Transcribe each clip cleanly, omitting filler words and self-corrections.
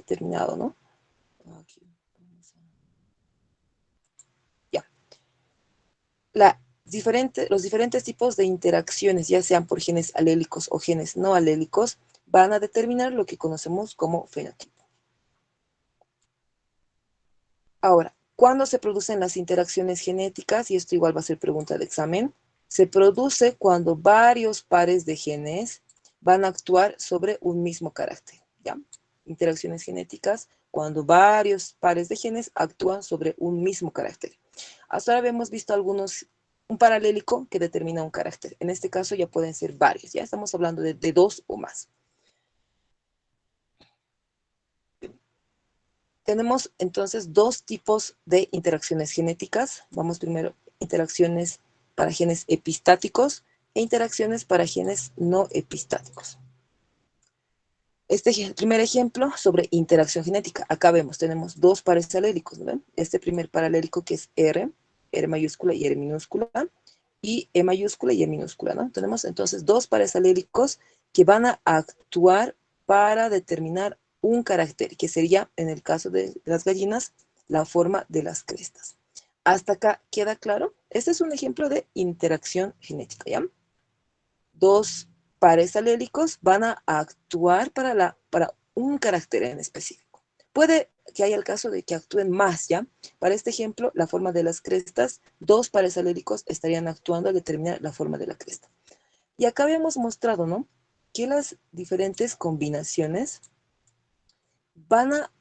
determinado, ¿no? Aquí, ya. Los diferentes tipos de interacciones, ya sean por genes alélicos o genes no alélicos, van a determinar lo que conocemos como fenotipo. Ahora, ¿cuándo se producen las interacciones genéticas? Y esto igual va a ser pregunta de examen. Se produce cuando varios pares de genes van a actuar sobre un mismo carácter, ¿ya? Interacciones genéticas cuando varios pares de genes actúan sobre un mismo carácter. Hasta ahora hemos visto un paralélico que determina un carácter. En este caso ya pueden ser varios, ya estamos hablando de dos o más. Tenemos entonces dos tipos de interacciones genéticas. Vamos primero, interacciones para genes epistáticos e interacciones para genes no epistáticos. Este primer ejemplo sobre interacción genética. Acá vemos, tenemos dos pares alélicos, ¿no ven? Este primer paralélico que es R mayúscula y R minúscula, y E mayúscula y E minúscula, ¿no? Tenemos entonces dos pares alélicos que van a actuar para determinar un carácter, que sería, en el caso de las gallinas, la forma de las crestas. ¿Hasta acá queda claro? Este es un ejemplo de interacción genética, ¿ya? Dos pares alélicos van a actuar para un carácter en específico. Puede que haya el caso de que actúen más, ¿ya? Para este ejemplo, la forma de las crestas, dos pares alélicos estarían actuando a determinar la forma de la cresta. Y acá habíamos mostrado, ¿no? Que las diferentes combinaciones van a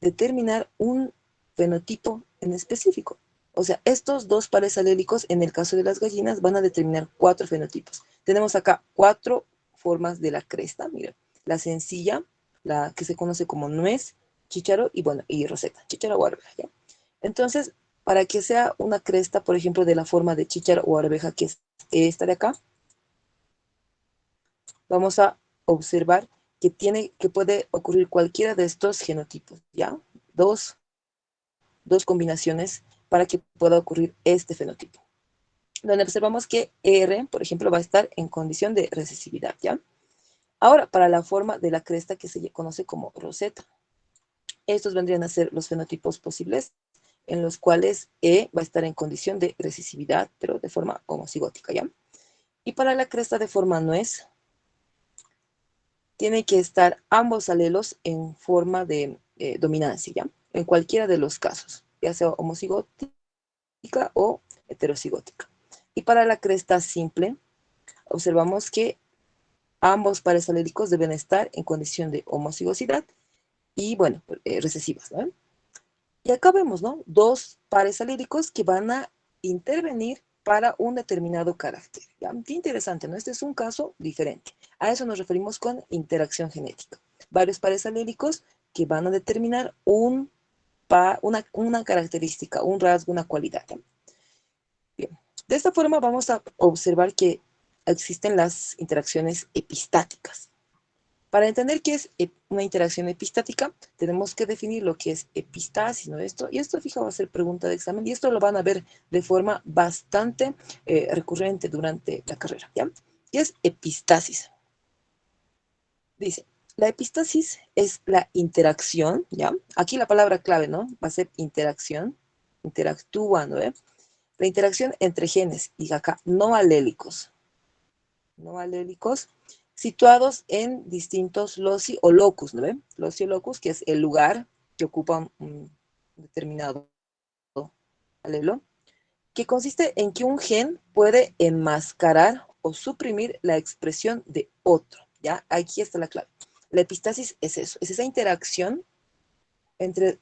determinar un fenotipo en específico. O sea, estos dos pares alélicos, en el caso de las gallinas, van a determinar 4 fenotipos. Tenemos acá 4 formas de la cresta, miren. La sencilla, la que se conoce como nuez, chícharo y, bueno, y roseta, chícharo o arveja, ¿ya? Entonces, para que sea una cresta, por ejemplo, de la forma de chícharo o arveja, que es esta de acá, vamos a observar que puede ocurrir cualquiera de estos genotipos, ¿ya? Dos combinaciones para que pueda ocurrir este fenotipo. Donde observamos que R, por ejemplo, va a estar en condición de recesividad, ¿ya? Ahora, para la forma de la cresta que se conoce como roseta. Estos vendrían a ser los fenotipos posibles, en los cuales E va a estar en condición de recesividad, pero de forma homocigótica, ¿ya? Y para la cresta de forma nuez, tiene que estar ambos alelos en forma de dominancia, ¿ya? En cualquiera de los casos, ya sea homocigótica o heterocigótica. Y para la cresta simple, observamos que ambos pares aléricos deben estar en condición de homocigosidad y, bueno, recesivas, ¿no? Y acá vemos, ¿no? Dos pares aléricos que van a intervenir para un determinado carácter. ¿Ya? Qué interesante, ¿no? Este es un caso diferente. A eso nos referimos con interacción genética. Varios pares aléricos que van a determinar una característica, un rasgo, una cualidad. ¿Ya? Bien. De esta forma vamos a observar que existen las interacciones epistáticas. Para entender qué es una interacción epistática, tenemos que definir lo que es epistasis, ¿no? Y esto, fija, va a ser pregunta de examen, y esto lo van a ver de forma bastante recurrente durante la carrera, ¿ya? ¿Qué es epistasis? Dice, la epistasis es la interacción, ¿ya? Aquí la palabra clave, ¿no? Va a ser interacción, interactúan, ¿no? La interacción entre genes, y acá, no alélicos, situados en distintos loci o locus, ¿no ven? Loci o locus, que es el lugar que ocupa un determinado alelo, que consiste en que un gen puede enmascarar o suprimir la expresión de otro, ¿ya? Aquí está la clave. La epistasis es eso, es esa interacción entre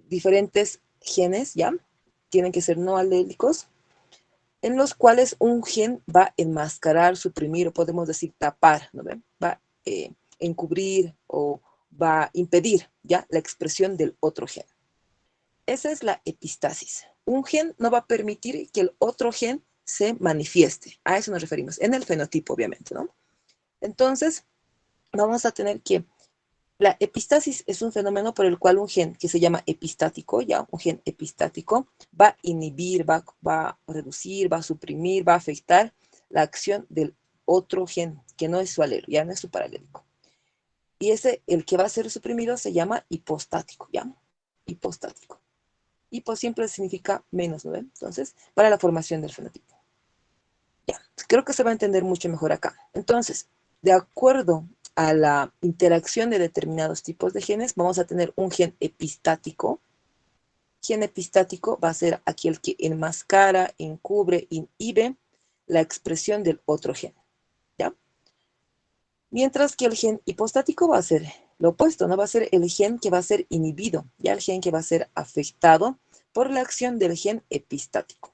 diferentes genes, ¿ya? Tienen que ser no alélicos, en los cuales un gen va a enmascarar, suprimir, o podemos decir tapar, ¿no ven? Va a encubrir o va a impedir, ¿ya? La expresión del otro gen. Esa es la epistasis. Un gen no va a permitir que el otro gen se manifieste. A eso nos referimos, en el fenotipo, obviamente, ¿no? Entonces, vamos a tener que la epistasis es un fenómeno por el cual un gen que se llama epistático, ya, un gen epistático, va a inhibir, va a reducir, va a suprimir, va a afectar la acción del otro gen, que no es su alelo, ya no es su paralélico. Y el que va a ser suprimido se llama hipostático, ¿ya? Hipostático. Hipo siempre significa menos, ¿no ven? Entonces, para la formación del fenotipo. Ya, creo que se va a entender mucho mejor acá. Entonces, de acuerdo a la interacción de determinados tipos de genes, vamos a tener un gen epistático. Gen epistático va a ser aquel que enmascara, encubre, inhibe la expresión del otro gen, ¿ya? Mientras que el gen hipostático va a ser lo opuesto, ¿no? Va a ser el gen que va a ser inhibido, ya el gen que va a ser afectado por la acción del gen epistático.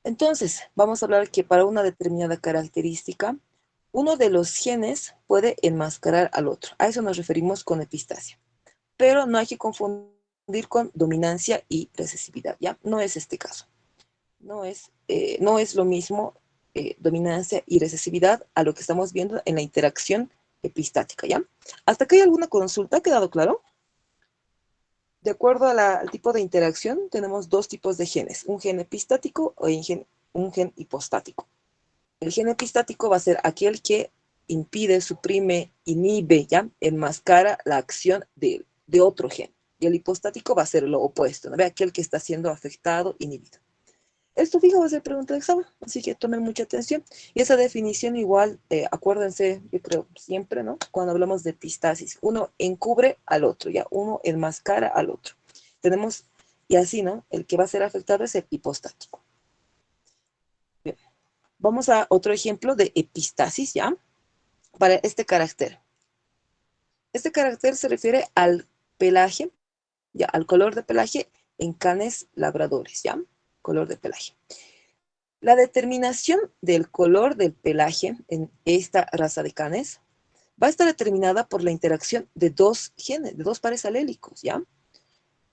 Entonces, vamos a hablar que para una determinada característica, uno de los genes puede enmascarar al otro. A eso nos referimos con epistasia. Pero no hay que confundir con dominancia y recesividad, ¿ya? No es este caso. No es lo mismo dominancia y recesividad a lo que estamos viendo en la interacción epistática, ¿ya? ¿Hasta acá hay alguna consulta? ¿Ha quedado claro? De acuerdo al tipo de interacción, tenemos dos tipos de genes, un gen epistático o un gen hipostático. El gen epistático va a ser aquel que impide, suprime, inhibe, ¿ya? Enmascara la acción de otro gen. Y el hipostático va a ser lo opuesto, ¿no? Ve aquel que está siendo afectado, inhibido. Esto fijo va a ser pregunta de examen, así que tomen mucha atención. Y esa definición igual, acuérdense, yo creo siempre, ¿no? Cuando hablamos de epistasis, uno encubre al otro, ya, uno enmascara al otro. Tenemos, y así, ¿no? El que va a ser afectado es el hipostático. Bien. Vamos a otro ejemplo de epistasis, ¿ya? Para este carácter. Este carácter se refiere al pelaje, ya, al color de pelaje en canes labradores, ¿ya? Color de pelaje. La determinación del color del pelaje en esta raza de canes va a estar determinada por la interacción de dos genes, de dos pares alélicos, ¿ya?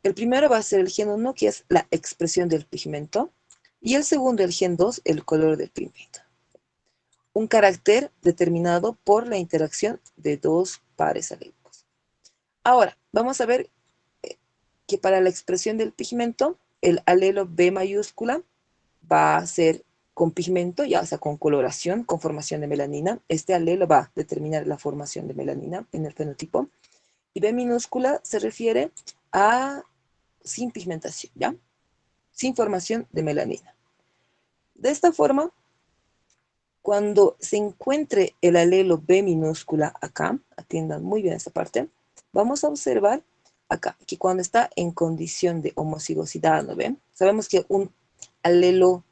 El primero va a ser el gen 1, que es la expresión del pigmento, y el segundo, el gen 2, el color del pigmento. Un carácter determinado por la interacción de dos pares alélicos. Ahora, vamos a ver que para la expresión del pigmento, el alelo B mayúscula va a ser con pigmento, ya sea con coloración, con formación de melanina. Este alelo va a determinar la formación de melanina en el fenotipo. Y B minúscula se refiere a sin pigmentación, ¿ya? Sin formación de melanina. De esta forma, cuando se encuentre el alelo B minúscula acá, atiendan muy bien esta parte, vamos a observar acá que cuando está en condición de homocigosidad, ¿no ven? Sabemos que un alelo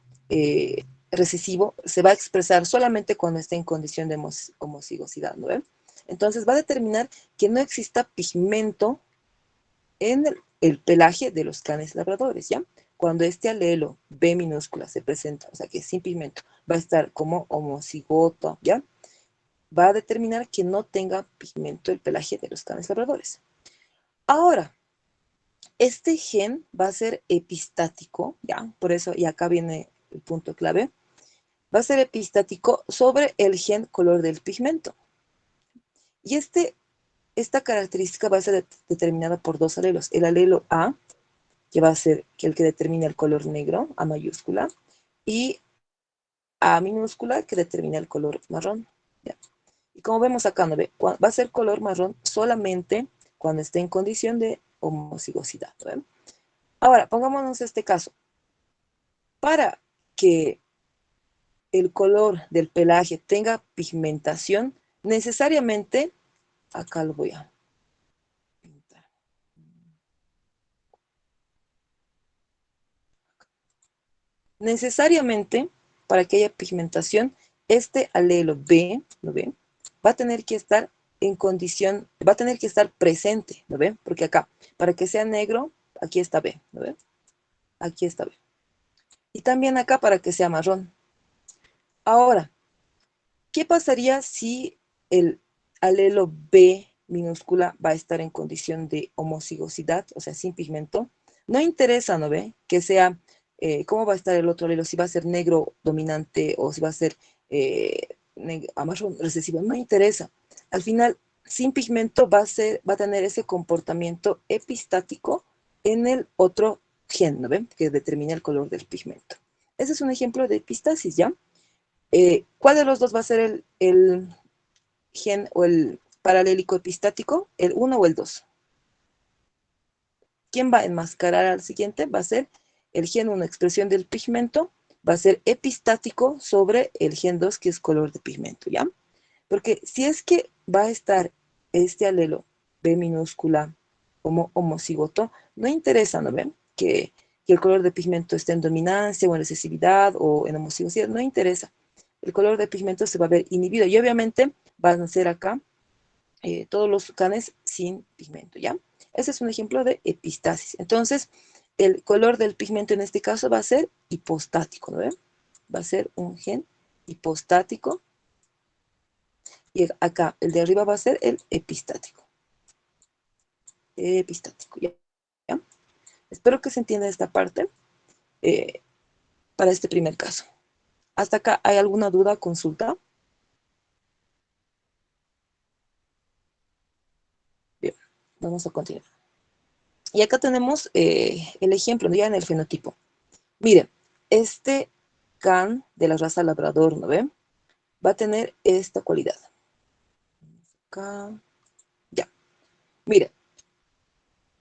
recesivo se va a expresar solamente cuando esté en condición de homocigosidad, ¿no ven? Entonces va a determinar que no exista pigmento en el pelaje de los canes labradores, ¿ya? Cuando este alelo B minúscula se presenta, o sea que sin pigmento, va a estar como homocigoto, ¿ya? Va a determinar que no tenga pigmento el pelaje de los canes labradores. Ahora, este gen va a ser epistático, ¿ya? Por eso, y acá viene el punto clave, va a ser epistático sobre el gen color del pigmento. Y esta característica va a ser determinada por dos alelos. El alelo A, que va a ser el que determina el color negro, A mayúscula, y A minúscula, que determina el color marrón. ¿Ya? Y como vemos acá, ¿no ve? Va a ser color marrón solamente cuando esté en condición de homocigosidad. ¿No ven? Ahora, pongámonos este caso. Para que el color del pelaje tenga pigmentación, necesariamente, acá lo voy a pintar. Necesariamente, para que haya pigmentación, este alelo B, ¿no ven? Va a tener que estar en condición, va a tener que estar presente, ¿no ven? Porque acá, para que sea negro, aquí está B, ¿no ven? Aquí está B. Y también acá para que sea marrón. Ahora, ¿qué pasaría si el alelo B minúscula va a estar en condición de homocigosidad, o sea, sin pigmento? No interesa, ¿no ve? Que sea, ¿cómo va a estar el otro alelo? Si va a ser negro dominante o si va a ser marrón recesivo, no interesa. Al final, sin pigmento va a tener ese comportamiento epistático en el otro gen, ¿no ven? Que determina el color del pigmento. Ese es un ejemplo de epistasis, ¿ya? ¿Cuál de los dos va a ser gen o el paralélico epistático, el 1 o el 2. ¿Quién va a enmascarar al siguiente? Va a ser el gen 1, expresión del pigmento, va a ser epistático sobre el gen 2, que es color de pigmento, ¿ya? Porque si es que va a estar este alelo B minúscula como homocigoto, no interesa, ¿no ven? Que el color de pigmento esté en dominancia o en recesividad o en homocigosidad, no interesa. El color de pigmento se va a ver inhibido y obviamente van a ser acá todos los canes sin pigmento, ¿ya? Ese es un ejemplo de epistasis. Entonces, el color del pigmento en este caso va a ser hipostático, ¿no ven? Va a ser un gen hipostático y acá el de arriba va a ser el epistático. Epistático, ¿ya? ¿Ya? Espero que se entienda esta parte eh, para este primer caso. ¿Hasta acá hay alguna duda, consulta? Bien, vamos a continuar. Y acá tenemos el ejemplo, ya en el fenotipo. Miren, este can de la raza labrador, ¿no ven? Va a tener esta cualidad. Acá, ya. Miren,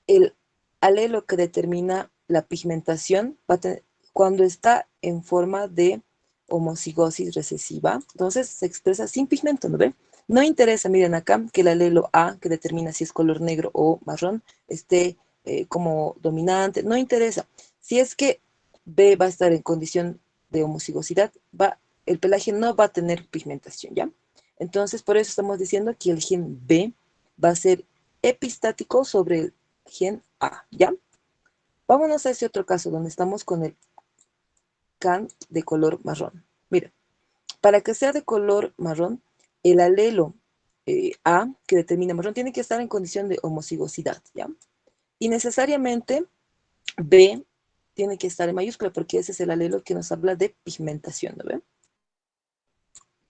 el alelo que determina la pigmentación va a tener, cuando está en forma de homocigosis recesiva, entonces se expresa sin pigmento, ¿no ven? No interesa, miren acá, que el alelo A, que determina si es color negro o marrón, esté como dominante, no interesa. Si es que B va a estar en condición de homocigosidad, el pelaje no va a tener pigmentación, ¿ya? Entonces, por eso estamos diciendo que el gen B va a ser epistático sobre el gen A, ¿ya? Vámonos a ese otro caso donde estamos con el can de color marrón. Mira, para que sea de color marrón, el alelo A, que determina marrón, tiene que estar en condición de homocigosidad, ¿ya? Y necesariamente B tiene que estar en mayúscula porque ese es el alelo que nos habla de pigmentación, ¿no ven?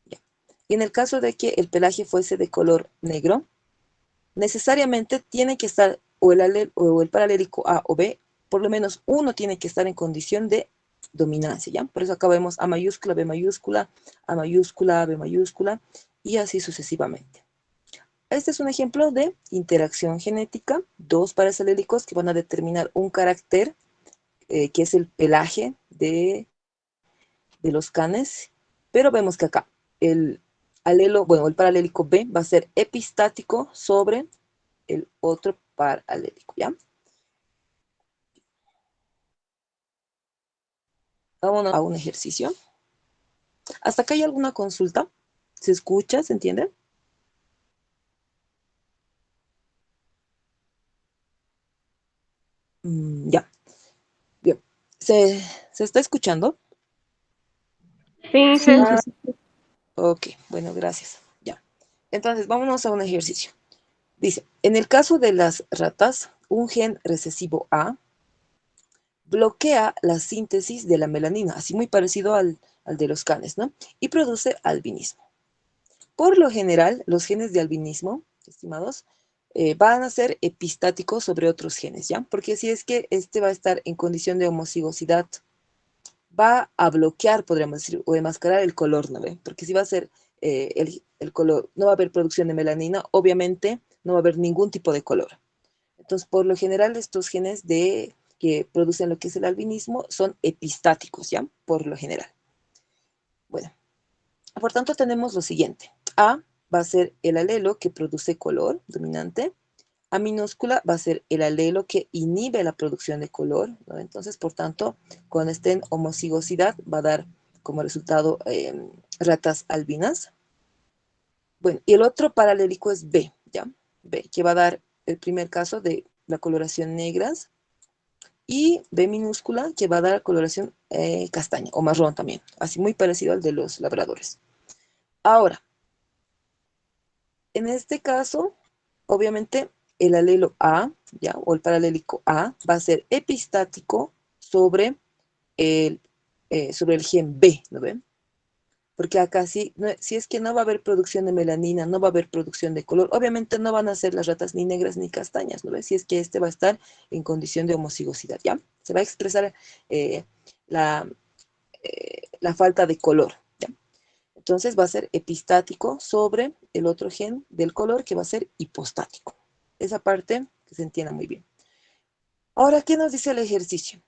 Ya. Y en el caso de que el pelaje fuese de color negro, necesariamente tiene que estar o el paralélico A o B, por lo menos uno tiene que estar en condición de dominancia, ¿ya? Por eso acá vemos A mayúscula, B mayúscula, A mayúscula, B mayúscula, y así sucesivamente. Este es un ejemplo de interacción genética, dos pares alélicos que van a determinar un carácter, que es el pelaje de los canes, pero vemos que acá el alelo, bueno, el paralélico B va a ser epistático sobre el otro par alélico, ¿ya? Vámonos a un ejercicio. ¿Hasta acá hay alguna consulta? ¿Se escucha? ¿Se entiende? Ya, bien. ¿Se está escuchando? Sí, Sí, Ah, sí. ok, bueno, gracias. Ya. Entonces, vámonos a un ejercicio. Dice, en el caso de las ratas, un gen recesivo A bloquea la síntesis de la melanina, así muy parecido al de los canes, ¿no? Y produce albinismo. Por lo general, los genes de albinismo, estimados, van a ser epistáticos sobre otros genes, ¿ya? Porque si es que este va a estar en condición de homocigosidad, va a bloquear, podríamos decir, o enmascarar el color, ¿no ve? Porque si va a ser el color, no va a haber producción de melanina, obviamente no va a haber ningún tipo de color. Entonces, por lo general, estos genes que producen lo que es el albinismo son epistáticos, ¿ya? Por lo general. Bueno, por tanto, tenemos lo siguiente. A va a ser el alelo que produce color dominante. A minúscula va a ser el alelo que inhibe la producción de color, ¿no? Entonces, por tanto, cuando esté en homocigosidad va a dar como resultado ratas albinas. Bueno, y el otro paralélico es B, ¿ya? B, que va a dar el primer caso de la coloración negras, y B minúscula, que va a dar coloración castaña o marrón también, así muy parecido al de los labradores. Ahora, en este caso, obviamente, el alelo A, ¿ya? O el paralélico A, va a ser epistático el, sobre el gen B, ¿no ven? Porque acá sí, no, si es que no va a haber producción de melanina, no va a haber producción de color, obviamente no van a ser las ratas ni negras ni castañas, ¿no ves? Si es que este va a estar en condición de homocigosidad, ¿ya? Se va a expresar eh, la, la falta de color, ¿ya? Entonces va a ser epistático sobre el otro gen del color que va a ser hipostático. Esa parte que se entienda muy bien. Ahora, ¿qué nos dice el ejercicio?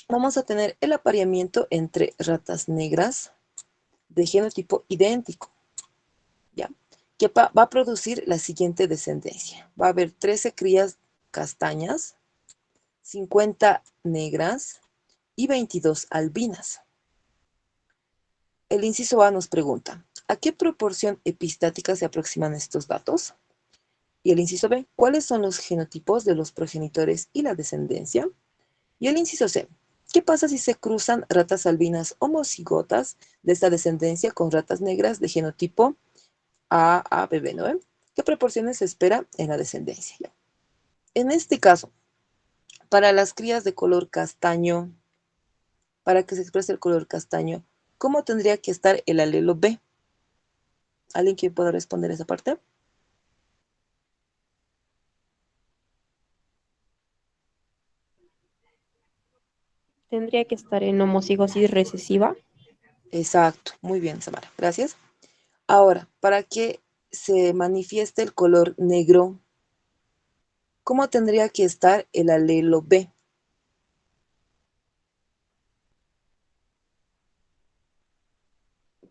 Vamos a tener el apareamiento entre ratas negras de genotipo idéntico, ¿ya? Que va a producir la siguiente descendencia. Va a haber 13 crías castañas, 50 negras y 22 albinas. El inciso A nos pregunta, ¿a qué proporción epistática se aproximan estos datos? Y el inciso B, ¿cuáles son los genotipos de los progenitores y la descendencia? Y el inciso C, ¿qué pasa si se cruzan ratas albinas homocigotas de esta descendencia con ratas negras de genotipo AABB, ¿no? ¿Qué proporciones se espera en la descendencia? En este caso, para las crías de color castaño, para que se exprese el color castaño, ¿cómo tendría que estar el alelo B? ¿Alguien que pueda responder esa parte? Tendría que estar en homocigosis recesiva. Exacto, muy bien, Samara, gracias. Ahora, para que se manifieste el color negro, ¿cómo tendría que estar el alelo B?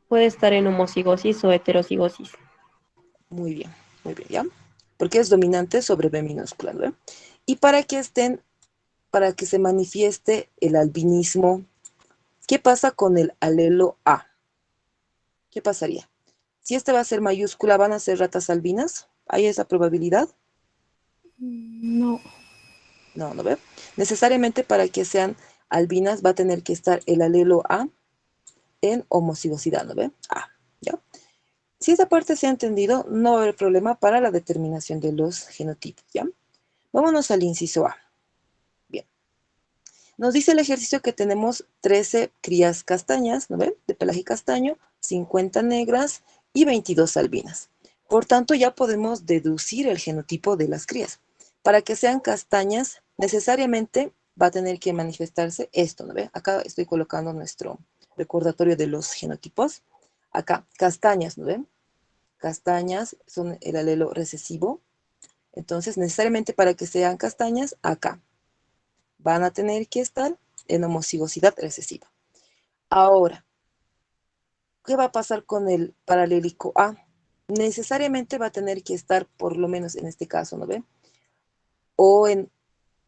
Puede estar en homocigosis o heterocigosis. Muy bien, ¿ya? Porque es dominante sobre B minúscula, ¿no? Y para que se manifieste el albinismo, ¿qué pasa con el alelo A? ¿Qué pasaría? Si este va a ser mayúscula, ¿van a ser ratas albinas? ¿Hay esa probabilidad? No, No, ¿no ve? Necesariamente para que sean albinas va a tener que estar el alelo A en homocigosidad, ¿no ve? A, ¿ya? Si esa parte se ha entendido, no va a haber problema para la determinación de los genotipos, ¿ya? Vámonos al inciso A. Bien. Nos dice el ejercicio que tenemos 13 crías castañas, ¿no ven? De pelaje castaño, 50 negras y 22 albinas. Por tanto, ya podemos deducir el genotipo de las crías. Para que sean castañas, necesariamente va a tener que manifestarse esto, ¿no ve? Acá estoy colocando nuestro recordatorio de los genotipos. Acá, castañas, ¿no ven? Castañas son el alelo recesivo. Entonces, necesariamente para que sean castañas, acá van a tener que estar en homocigosidad recesiva. Ahora, ¿qué va a pasar con el paralélico A? Necesariamente va a tener que estar, por lo menos en este caso, ¿no ve?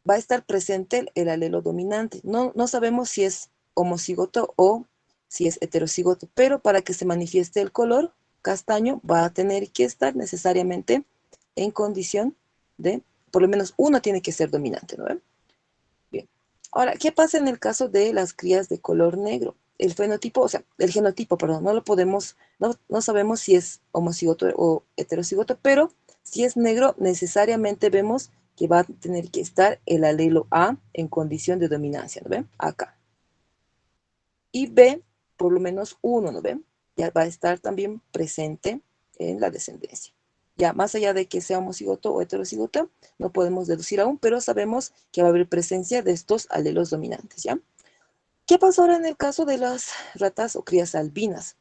Va a estar presente el alelo dominante. No sabemos si es homocigoto o si es heterocigoto, pero para que se manifieste el color castaño va a tener que estar necesariamente en condición de, por lo menos uno tiene que ser dominante, ¿no ve? Bien. Ahora, ¿qué pasa en el caso de las crías de color negro? El fenotipo, o sea, el genotipo, perdón, no lo podemos, no sabemos si es homocigoto o heterocigoto, pero si es negro, necesariamente vemos que va a tener que estar el alelo A en condición de dominancia, ¿no ven? Acá. Y B, por lo menos uno, ¿no ven? Ya va a estar también presente en la descendencia. Ya, más allá de que sea homocigoto o heterocigoto, no podemos deducir aún, pero sabemos que va a haber presencia de estos alelos dominantes, ¿ya? ¿Qué pasa ahora en el caso de las ratas o crías albinas?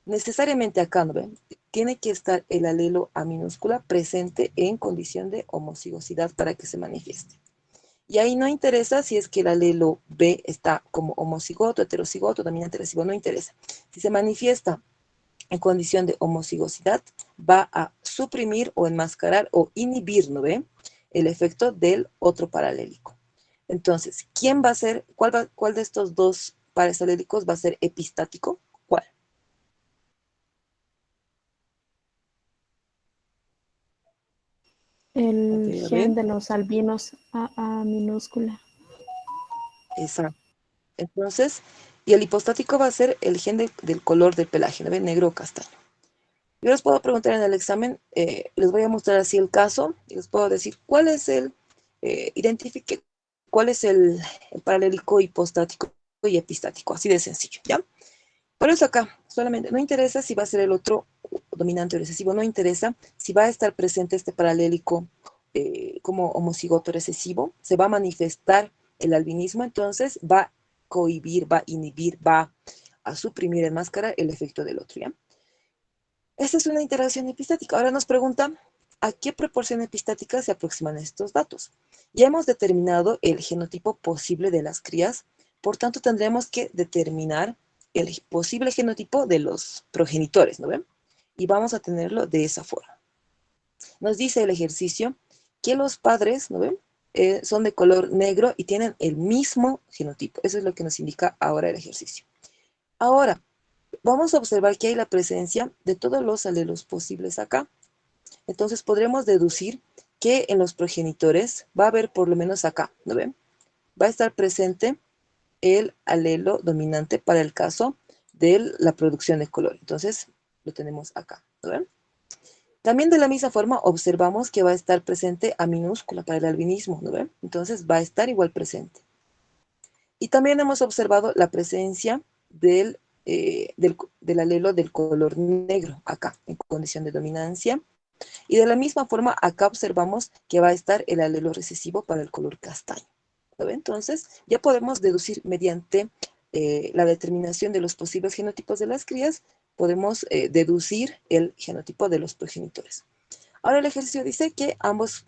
Necesariamente acá, ¿no ven? Tiene que estar el alelo A minúscula presente en condición de homocigosidad para que se manifieste. Y ahí no interesa si es que el alelo B está como homocigoto, heterocigoto, dominante, recesivo, no interesa. Si se manifiesta en condición de homocigosidad, va a suprimir o enmascarar o inhibir, ¿no ve? El efecto del otro paralélico. Entonces, ¿quién va a ser, cuál de estos dos pares alélicos va a ser epistático? ¿Cuál? el A ver, gen de los albinos AA minúscula. esa. Entonces, y el hipostático va a ser el gen del color del pelaje, ¿no ve? Negro o castaño. Yo les puedo preguntar en el examen, les voy a mostrar así el caso, y les puedo decir cuál es identifique cuál es el paralélico hipostático y epistático, así de sencillo, ¿ya? Por eso acá, solamente, no interesa si va a ser el otro dominante o recesivo, no interesa si va a estar presente este paralélico como homocigoto recesivo, se va a manifestar el albinismo, entonces va a cohibir, va a inhibir, va a suprimir, enmascarar el efecto del otro, ¿ya? Esta es una interacción epistática. Ahora nos pregunta, ¿a qué proporción epistática se aproximan estos datos? Ya hemos determinado el genotipo posible de las crías, por tanto tendremos que determinar el posible genotipo de los progenitores, ¿no ven? Y vamos a tenerlo de esa forma. Nos dice el ejercicio que los padres, ¿no ven? Son de color negro y tienen el mismo genotipo. Eso es lo que nos indica ahora el ejercicio. Ahora, vamos a observar que hay la presencia de todos los alelos posibles acá. Entonces podremos deducir que en los progenitores va a haber por lo menos acá, ¿no ven? Va a estar presente el alelo dominante para el caso de la producción de color. Entonces lo tenemos acá, ¿no ven? También de la misma forma observamos que va a estar presente A minúscula para el albinismo, ¿no ven? Entonces va a estar igual presente. Y también hemos observado la presencia del alelo del color negro acá, en condición de dominancia. Y de la misma forma, acá observamos que va a estar el alelo recesivo para el color castaño. ¿Lo ven? Entonces, ya podemos deducir mediante la determinación de los posibles genotipos de las crías, podemos deducir el genotipo de los progenitores. Ahora el ejercicio dice que ambos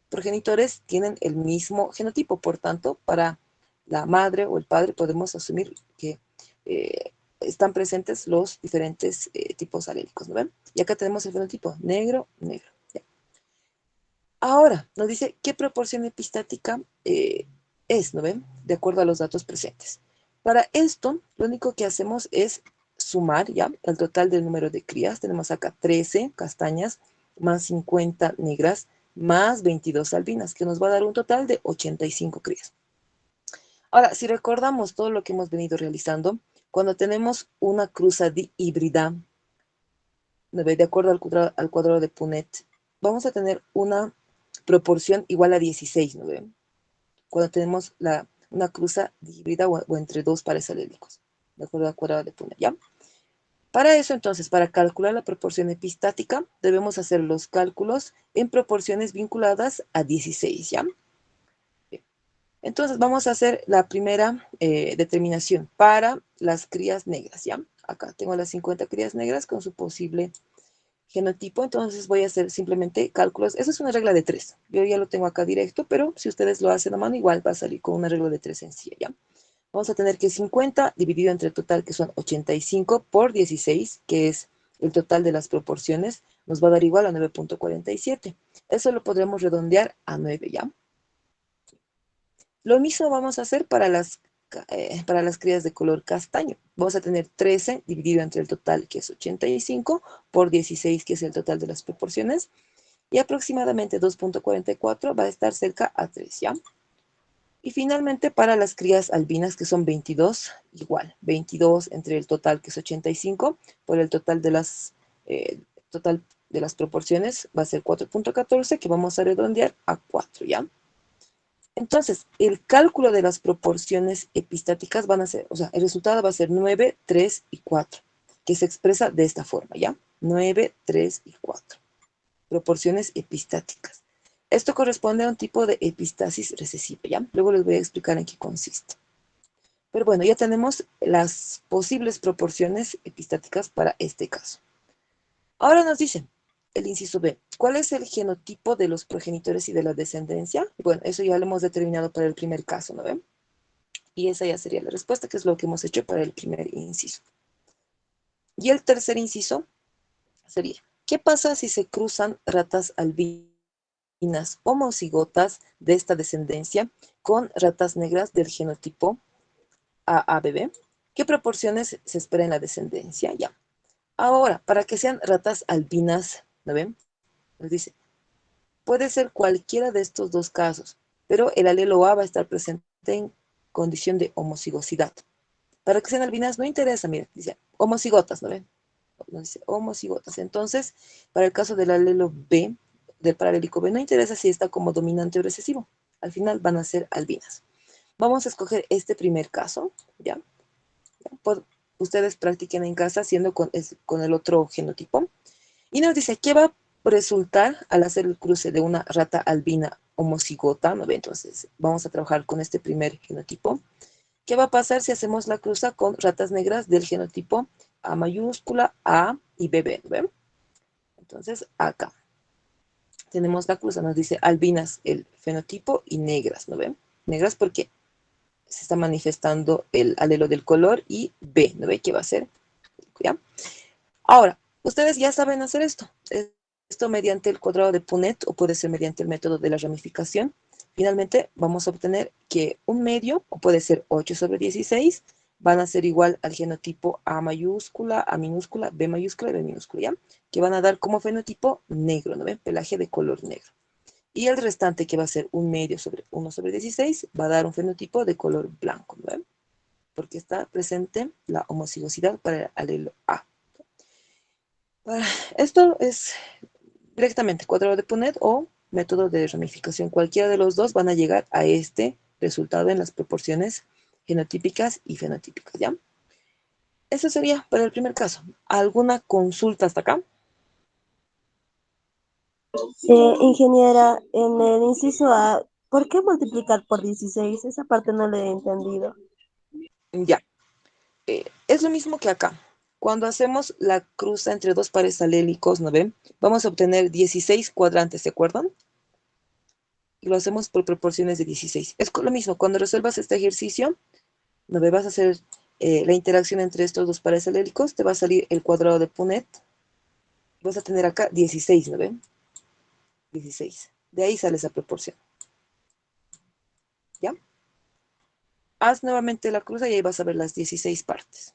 progenitores tienen el mismo genotipo, por tanto, para la madre o el padre podemos asumir que están presentes los diferentes tipos alélicos, ¿no ven? Y acá tenemos el fenotipo negro, negro. ¿Ya? Ahora, nos dice qué proporción epistática es, ¿no ven? De acuerdo a los datos presentes. Para esto, lo único que hacemos es sumar, ¿ya? El total del número de crías. Tenemos acá 13 castañas, más 50 negras, más 22 albinas, que nos va a dar un total de 85 crías. Ahora, si recordamos todo lo que hemos venido realizando, cuando tenemos una cruza híbrida, de acuerdo al cuadrado de Punnett, vamos a tener una proporción igual a 16, ¿no ven? Cuando tenemos una cruza híbrida o entre dos pares alélicos, de acuerdo al cuadrado de Punnett, ¿ya? Para eso, entonces, para calcular la proporción epistática, debemos hacer los cálculos en proporciones vinculadas a 16, ¿ya? Entonces vamos a hacer la primera determinación para las crías negras, ¿ya? Acá tengo las 50 crías negras con su posible genotipo, entonces voy a hacer simplemente cálculos. Esa es una regla de 3. Yo ya lo tengo acá directo, pero si ustedes lo hacen a mano, igual va a salir con una regla de 3 sencilla, ¿ya? Vamos a tener que 50 dividido entre el total, que son 85, por 16, que es el total de las proporciones, nos va a dar igual a 9.47. Eso lo podremos redondear a 9, ¿ya? Lo mismo vamos a hacer para las crías de color castaño. Vamos a tener 13 dividido entre el total, que es 85, por 16, que es el total de las proporciones, y aproximadamente 2.44 va a estar cerca a 3, ¿ya? Y finalmente para las crías albinas, que son 22, igual, 22 entre el total, que es 85, por el total de las proporciones va a ser 4.14, que vamos a redondear a 4, ¿ya? Entonces, el cálculo de las proporciones epistáticas van a ser, o sea, el resultado va a ser 9, 3 y 4, que se expresa de esta forma, ¿ya? 9, 3 y 4. Proporciones epistáticas. Esto corresponde a un tipo de epistasis recesiva, ¿ya? Luego les voy a explicar en qué consiste. Pero bueno, ya tenemos las posibles proporciones epistáticas para este caso. Ahora nos dicen, el inciso B, ¿cuál es el genotipo de los progenitores y de la descendencia? Bueno, eso ya lo hemos determinado para el primer caso, ¿no ven? Y esa ya sería la respuesta, que es lo que hemos hecho para el primer inciso. Y el tercer inciso sería, ¿qué pasa si se cruzan ratas albinas homocigotas de esta descendencia con ratas negras del genotipo AABB? ¿Qué proporciones se espera en la descendencia? Ya. Ahora, para que sean ratas albinas, ¿no ven? Nos dice, puede ser cualquiera de estos dos casos, pero el alelo A va a estar presente en condición de homocigosidad. Para que sean albinas no interesa, miren, dice homocigotas, ¿no ven? Nos dice homocigotas. Entonces, para el caso del alelo B, del paralélico B, no interesa si está como dominante o recesivo. Al final van a ser albinas. Vamos a escoger este primer caso, ¿ya? Pues, ustedes practiquen en casa haciendo con el otro genotipo. Y nos dice, ¿qué va a resultar al hacer el cruce de una rata albina homocigota? ¿No ve? Entonces, vamos a trabajar con este primer genotipo. ¿Qué va a pasar si hacemos la cruza con ratas negras del genotipo A mayúscula, A y BB? ¿No ven? Entonces, acá tenemos la cruza, nos dice albinas el fenotipo y negras, ¿no ven? Negras porque se está manifestando el alelo del color y B, ¿no ve? Que va a ser, ¿ya? Ahora, ustedes ya saben hacer esto. Esto mediante el cuadrado de Punnett o puede ser mediante el método de la ramificación. Finalmente, vamos a obtener que un medio, o puede ser 8 sobre 16, van a ser igual al genotipo A mayúscula, A minúscula, B mayúscula y B minúscula, ¿ya? Que van a dar como fenotipo negro, ¿no ven? Pelaje de color negro. Y el restante, que va a ser un medio sobre 1 sobre 16, va a dar un fenotipo de color blanco, ¿no ven? Porque está presente la homocigosidad para el alelo A. Esto es directamente cuadrado de Punnett o método de ramificación. Cualquiera de los dos van a llegar a este resultado en las proporciones genotípicas y fenotípicas, ¿ya? Eso sería para el primer caso. ¿Alguna consulta hasta acá? Ingeniera, en el inciso A, ¿por qué multiplicar por 16? Esa parte no la he entendido. Ya. Es lo mismo que acá. Cuando hacemos la cruza entre dos pares alélicos, ¿no ven? Vamos a obtener 16 cuadrantes, ¿se acuerdan? Y lo hacemos por proporciones de 16. Es lo mismo, cuando resuelvas este ejercicio, ¿no ve? Vas a hacer la interacción entre estos dos pares alélicos, te va a salir el cuadrado de Punnett. Vas a tener acá 16, ¿no ven? 16. De ahí sale esa proporción. ¿Ya? Haz nuevamente la cruza y ahí vas a ver las 16 partes.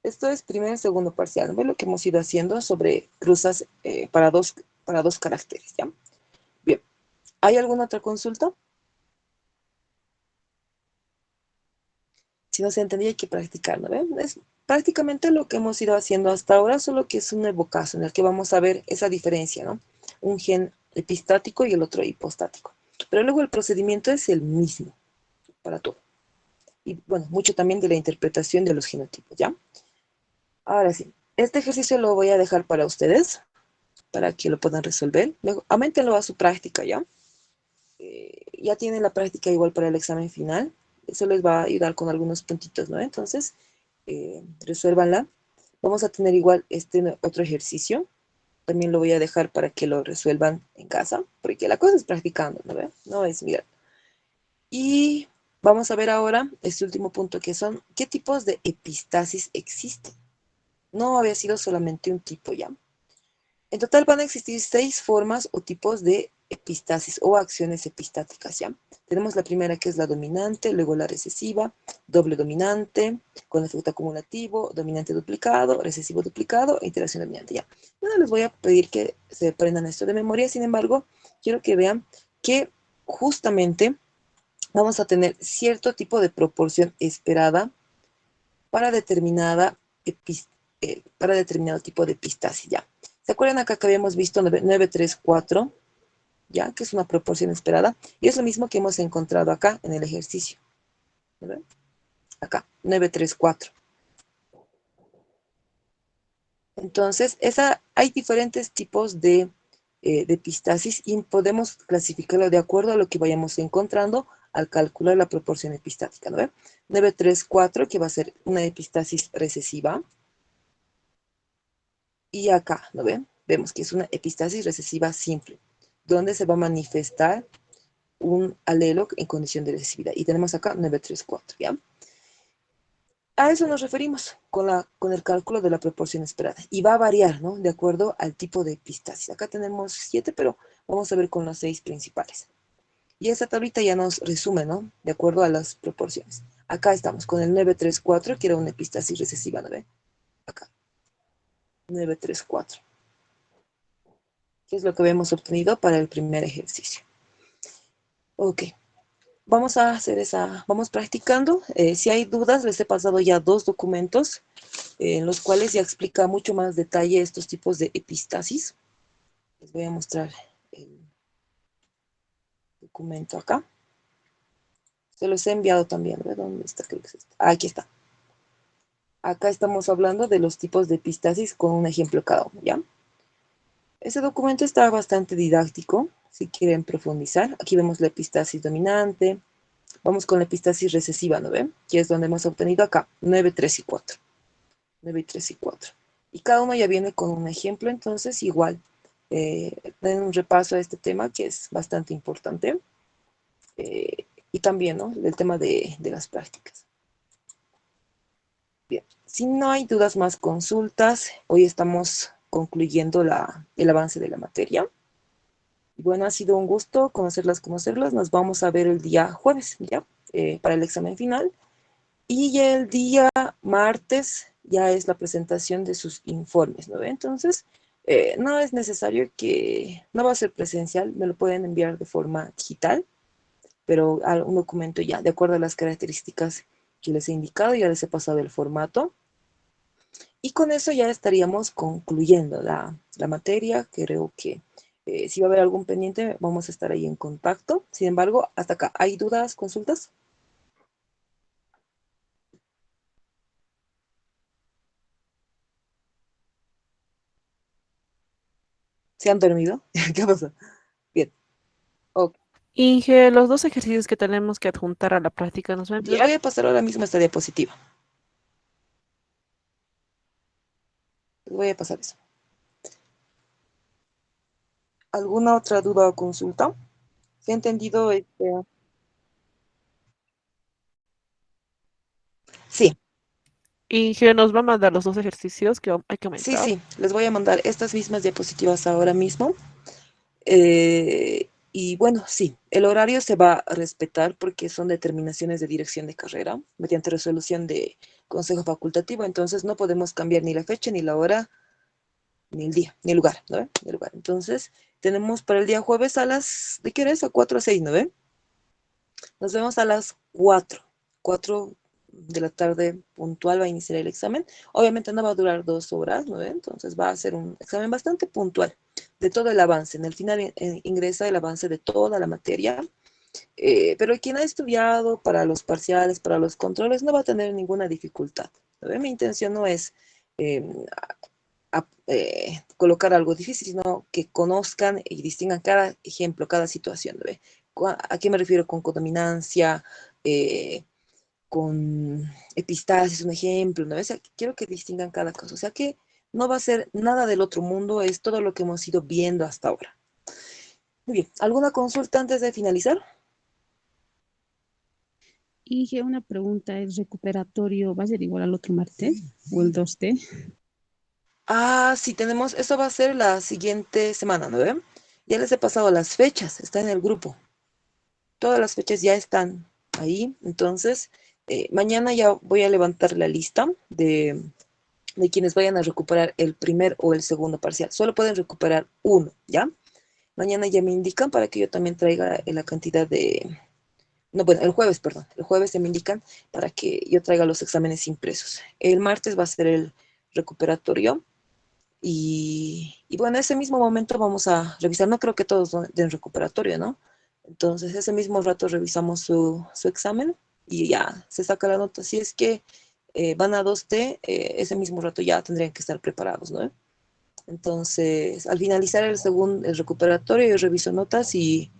Esto es primer y segundo parcial. ¿No ves lo que hemos ido haciendo sobre cruzas para dos caracteres? ¿Ya? Bien. ¿Hay alguna otra consulta? Si no se entendía, hay que practicar, ¿no ven? Es prácticamente lo que hemos ido haciendo hasta ahora, solo que es un nuevo caso en el que vamos a ver esa diferencia, ¿no? Un gen epistático y el otro hipostático. Pero luego el procedimiento es el mismo para todo. Y bueno, mucho también de la interpretación de los genotipos, ¿ya? Ahora sí, este ejercicio lo voy a dejar para ustedes, para que lo puedan resolver. Luego, aumentenlo a su práctica, ¿ya? Ya tienen la práctica igual para el examen final. Eso les va a ayudar con algunos puntitos, ¿no? Entonces, resuélvanla. Vamos a tener igual este otro ejercicio. También lo voy a dejar para que lo resuelvan en casa, porque la cosa es practicando, ¿no ve? No es mirar. Y vamos a ver ahora este último punto, que son, ¿qué tipos de epistasis existen? No había sido solamente un tipo ya. En total van a existir 6 formas o tipos de epistasis o acciones epistáticas, ¿ya? Tenemos la primera, que es la dominante, luego la recesiva, doble dominante, con efecto acumulativo, dominante duplicado, recesivo duplicado e interacción dominante, ¿ya? Yo no les voy a pedir que se aprendan esto de memoria, sin embargo, quiero que vean que justamente vamos a tener cierto tipo de proporción esperada para para determinado tipo de epistasis, ¿ya? ¿Se acuerdan acá que habíamos visto 9, 3, 4? ¿Ya? Que es una proporción esperada. Y es lo mismo que hemos encontrado acá en el ejercicio. ¿No? Acá, 9, 3, 4. Entonces, hay diferentes tipos de epistasis y podemos clasificarlo de acuerdo a lo que vayamos encontrando al calcular la proporción epistática, ¿no? 9, 3, 4, que va a ser una epistasis recesiva. Y acá, ¿no ven? Vemos que es una epistasis recesiva simple, donde se va a manifestar un alelo en condición de recesividad. Y tenemos acá 9, 3, 4, ¿ya? A eso nos referimos con el cálculo de la proporción esperada. Y va a variar, ¿no? De acuerdo al tipo de epistasis. Acá tenemos 7, pero vamos a ver con los 6 principales. Y esta tablita ya nos resume, ¿no? De acuerdo a las proporciones. Acá estamos con el 9, 3, 4, que era una epistasis recesiva, ¿no ve? Acá. 9, 3, 4. Que es lo que habíamos obtenido para el primer ejercicio. Ok. Vamos a hacer vamos practicando. Si hay dudas, les he pasado ya 2 documentos en los cuales ya explica mucho más detalle estos tipos de epistasis. Les voy a mostrar el documento acá. Se los he enviado también, ¿verdad? ¿Dónde está? Creo que es este. Aquí está. Acá estamos hablando de los tipos de epistasis con un ejemplo cada uno, ¿ya? Este documento está bastante didáctico, si quieren profundizar. Aquí vemos la epistasis dominante. Vamos con la epistasis recesiva, ¿no ven? Que es donde hemos obtenido acá, 9, 3 y 4. 9, 3 y 4. y cada uno ya viene con un ejemplo, entonces igual, den un repaso a este tema que es bastante importante, y también, ¿no? El tema de las prácticas. Bien, si no hay dudas más consultas, hoy estamos concluyendo el avance de la materia. Bueno, ha sido un gusto conocerlas. Nos vamos a ver el día jueves, ¿ya? Para el examen final. Y ya el día martes ya es la presentación de sus informes, ¿no ve? Entonces, no es necesario no va a ser presencial, me lo pueden enviar de forma digital, pero un documento ya, de acuerdo a las características que les he indicado, ya les he pasado el formato. Y con eso ya estaríamos concluyendo la materia. Creo que si va a haber algún pendiente, vamos a estar ahí en contacto. Sin embargo, hasta acá, ¿hay dudas, consultas? ¿Se han dormido? ¿Qué pasa? Bien, ok. Inge, los dos ejercicios que tenemos que adjuntar a la práctica nos va a Les enviar. voy a pasar ahora mismo esta diapositiva. Les voy a pasar eso. ¿Alguna otra duda o consulta? ¿Se ha entendido? Sí, Inge nos va a mandar los dos ejercicios que hay que sí, aumentar. sí. Les voy a mandar estas mismas diapositivas ahora mismo. Y bueno, sí, el horario se va a respetar porque son determinaciones de dirección de carrera mediante resolución de consejo facultativo, entonces no podemos cambiar ni la fecha, ni la hora, ni el día, ni el lugar, ¿no ve? Ni el lugar. Entonces, tenemos para el día jueves ¿de qué hora es? A 4 a 6, ¿no ve? Nos vemos a las 4 de la tarde puntual va a iniciar el examen. Obviamente no va a durar 2 horas, ¿no ve? Entonces va a ser un examen bastante puntual de todo el avance. En el final ingresa el avance de toda la materia, pero quien ha estudiado para los parciales, para los controles, no va a tener ninguna dificultad, ¿no ve? Mi intención no es eh, colocar algo difícil, sino que conozcan y distingan cada ejemplo, cada situación, ¿no ve? ¿A qué me refiero con codominancia? Con epistasis, un ejemplo, ¿no? O sea, quiero que distingan cada cosa, o sea que no va a ser nada del otro mundo, es todo lo que hemos ido viendo hasta ahora. Muy bien, ¿alguna consulta antes de finalizar? Y una pregunta, ¿el recuperatorio va a ser igual al otro martes o el 2D? Ah, sí, eso va a ser la siguiente semana, ¿no ve? Ya les he pasado las fechas, está en el grupo, todas las fechas ya están ahí, entonces mañana ya voy a levantar la lista de quienes vayan a recuperar el primer o el segundo parcial, solo pueden recuperar uno, ¿ya? Mañana ya me indican para que yo también traiga la cantidad de... No, bueno, el jueves, perdón. El jueves ya me indican para que yo traiga los exámenes impresos. El martes va a ser el recuperatorio y bueno, ese mismo momento vamos a revisar. No creo que todos den recuperatorio, ¿no? Entonces, ese mismo rato revisamos su examen y ya se saca la nota. Si es que van a 2T, ese mismo rato ya tendrían que estar preparados, ¿no? Entonces, al finalizar el recuperatorio, yo reviso notas y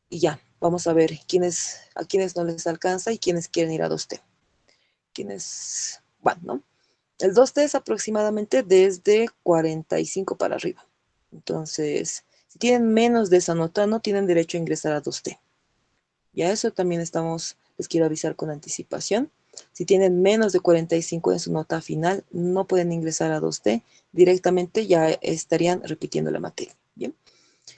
ya, vamos a ver a quiénes no les alcanza y quiénes quieren ir a 2T. Quiénes van, ¿no? El 2T es aproximadamente desde 45 para arriba. Entonces, si tienen menos de esa nota, no tienen derecho a ingresar a 2T. Ya eso también les quiero avisar con anticipación. Si tienen menos de 45 en su nota final, no pueden ingresar a 2T. Directamente ya estarían repitiendo la materia. Bien.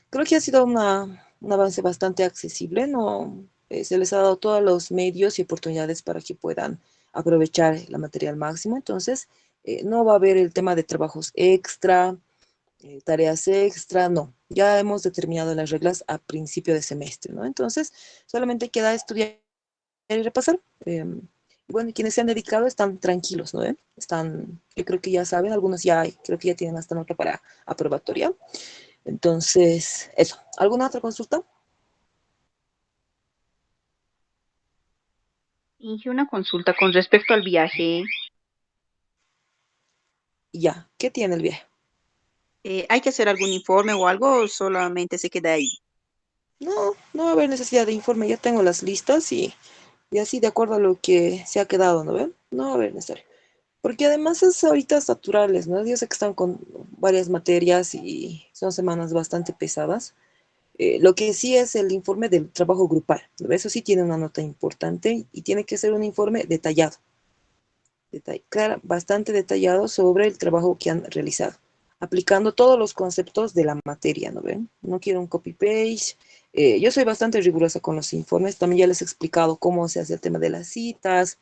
Creo que ha sido un avance bastante accesible, ¿no? Se les ha dado todos los medios y oportunidades para que puedan aprovechar la materia al máximo. Entonces, no va a haber el tema de trabajos extra, tareas extra, no. Ya hemos determinado las reglas a principio de semestre, ¿no? Entonces, solamente queda estudiar y repasar. Bueno, quienes se han dedicado están tranquilos, ¿no? Yo creo que ya saben, algunos creo que ya tienen hasta nota para aprobatoria. Entonces, eso. ¿Alguna otra consulta? Inge, una consulta con respecto al viaje. Ya. ¿Qué tiene el viaje? ¿Hay que hacer algún informe o algo o solamente se queda ahí? No, no va a haber necesidad de informe. Ya tengo las listas y así de acuerdo a lo que se ha quedado, ¿no ven? No va a haber necesario. Porque además es ahorita saturales, ¿no? Yo sé que están con varias materias y son semanas bastante pesadas. Lo que sí es el informe del trabajo grupal, ¿no? Eso sí tiene una nota importante y tiene que ser un informe detallado, claro, bastante detallado sobre el trabajo que han realizado, aplicando todos los conceptos de la materia, ¿no ven? No quiero un copy-paste. Yo soy bastante rigurosa con los informes, también ya les he explicado cómo se hace el tema de las citas,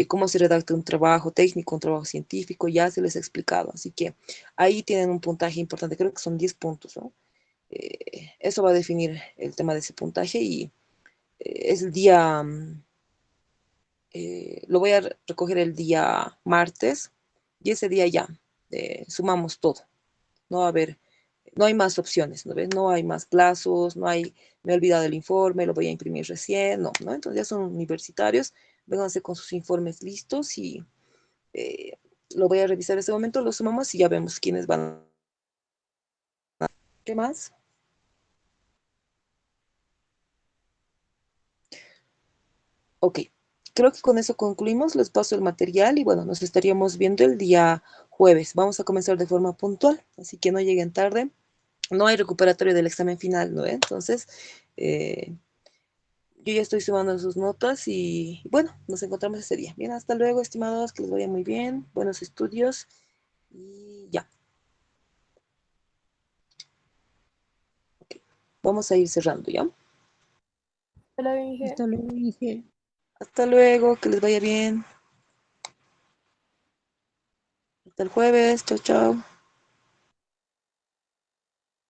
cómo se redacta un trabajo técnico, un trabajo científico, ya se les he explicado, así que ahí tienen un puntaje importante, creo que son 10 puntos, ¿no? Eso va a definir el tema de ese puntaje y es el día, lo voy a recoger el día martes y ese día ya sumamos todo. No va a haber, no hay más opciones, ¿no ves? No hay más plazos, no hay, me he olvidado el informe, lo voy a imprimir recién, no, ¿no? Entonces ya son universitarios, vénganse con sus informes listos y eh, lo voy a revisar en ese momento, lo sumamos y ya vemos quiénes van. ¿Qué más? Ok, creo que con eso concluimos, les paso el material y bueno, nos estaríamos viendo el día jueves. Vamos a comenzar de forma puntual, así que no lleguen tarde. No hay recuperatorio del examen final, ¿no? Entonces, eh, yo ya estoy sumando sus notas y bueno, nos encontramos ese día. Bien, hasta luego, estimados, que les vaya muy bien, buenos estudios y ya. Vamos a ir cerrando, ¿ya? Hola, Inge. Hasta luego, dije. Hasta luego, que les vaya bien. Hasta el jueves, chao, chao.